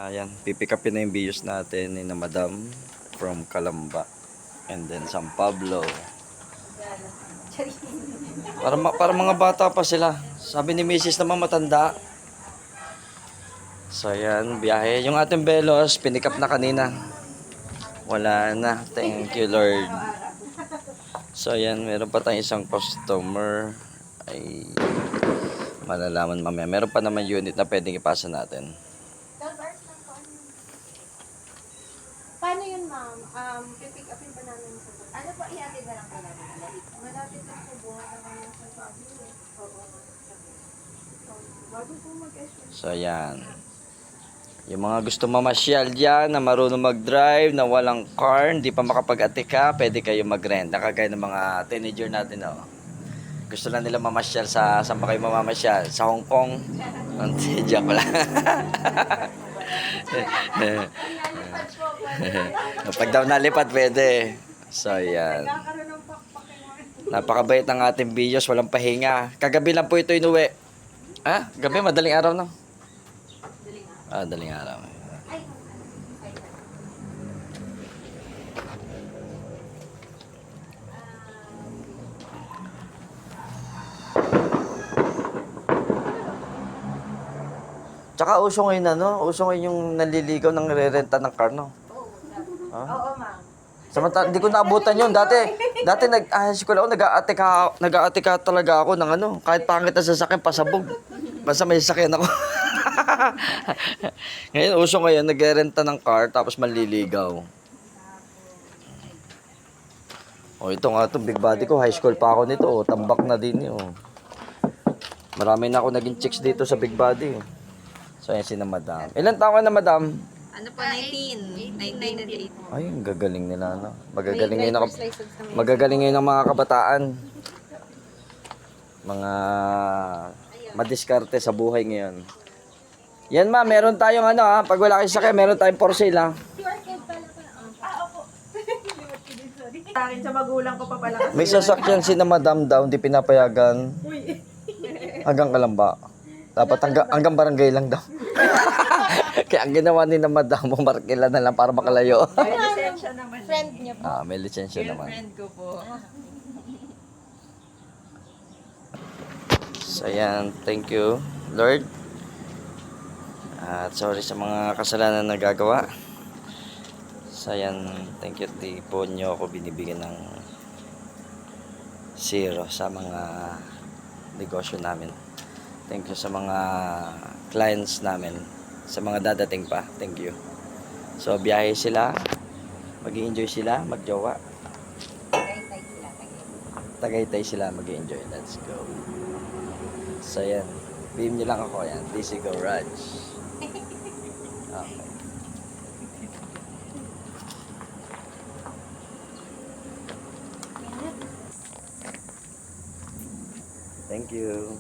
Ayan, pipick upin na yung bios natin ni na Madam from Calamba and then San Pablo. Para mga bata pa sila. Sabi ni Mrs. naman matanda. So ayan, biyahe. Yung ating Velos, pinick up na kanina. Wala na. Thank you Lord. So ayan, meron pa tayong isang customer. Ay malalaman mamaya. Meron pa naman unit na pwedeng ipasa natin. Paano yun, ma'am? Pipick upin ba namin sa ano po, ihatid na lang po namin? Malapit lang po buhat naman sa Pablo. Oo. Bago po mag-estimate. So ayan. Yung mga gusto mamasyal dyan, na marunong mag-drive, na walang car, hindi pa makapag-atika, pwede kayo mag-rent. Nakagaya ng mga teenager natin, oh. Gusto lang nila mamasyal saan pa kayo mamamasyal? Sa Hong Kong? Hindi, joke lang. Pag daw nalipad, pwede. So, yan. Napakabait ng ating videos, walang pahinga. Kagabi lang po ito inuwi. Ah, gabi, madaling araw na. Ah, daling araw. Tsaka uso ngayon uso ngayon yung nanliligaw ng nire-renta ng car, no? Oo, ma'am. Samantala, hindi ko naabutan yun. Dati school ako, nag-aatika talaga ako ng kahit pangit na sasakyan, pasabog. Basta may sasakyan ako. Ngayon, uso ngayon, nag-renta ng car, tapos manliligaw. Oh, ito nga ito, big body ko, high school pa ako nito, tambak na din yun. Marami na ako naging chicks dito sa big body. So, yan si na Madam. Ilan taon ka na, Madam? Ano po, 19. 1998. Ay, ang gagaling nila, no? Magagaling ngayon ang mga kabataan. Mga madiskarte sa buhay ngayon. Yan ma, meron tayong pag wala kayo sakay, meron tayong for sale ha. Opo. Akin sa magulang ko pa pala. May sasakyan si na Madam daw, hindi pinapayagan. Hanggang Calamba. Dapat hanggang barangay lang daw. Kaya ang ginawa ni na Madam, markila na lang para makalayo. May lisensya naman. Friend niya po. May lisensya naman. Friend ko po. So ayan, thank you Lord. At sorry sa mga kasalanan na nagagawa. So ayan, thank you. Di po nyo ako binibigyan ng zero sa mga negosyo namin. Thank you sa mga clients namin, sa mga dadating pa. Thank you. So biyahe sila, mag-i-enjoy sila, magjowa. Tagaytay sila, mag-i-enjoy. Let's go. So yan, beam nyo lang ako yan. DC Garage. Okay. Thank you.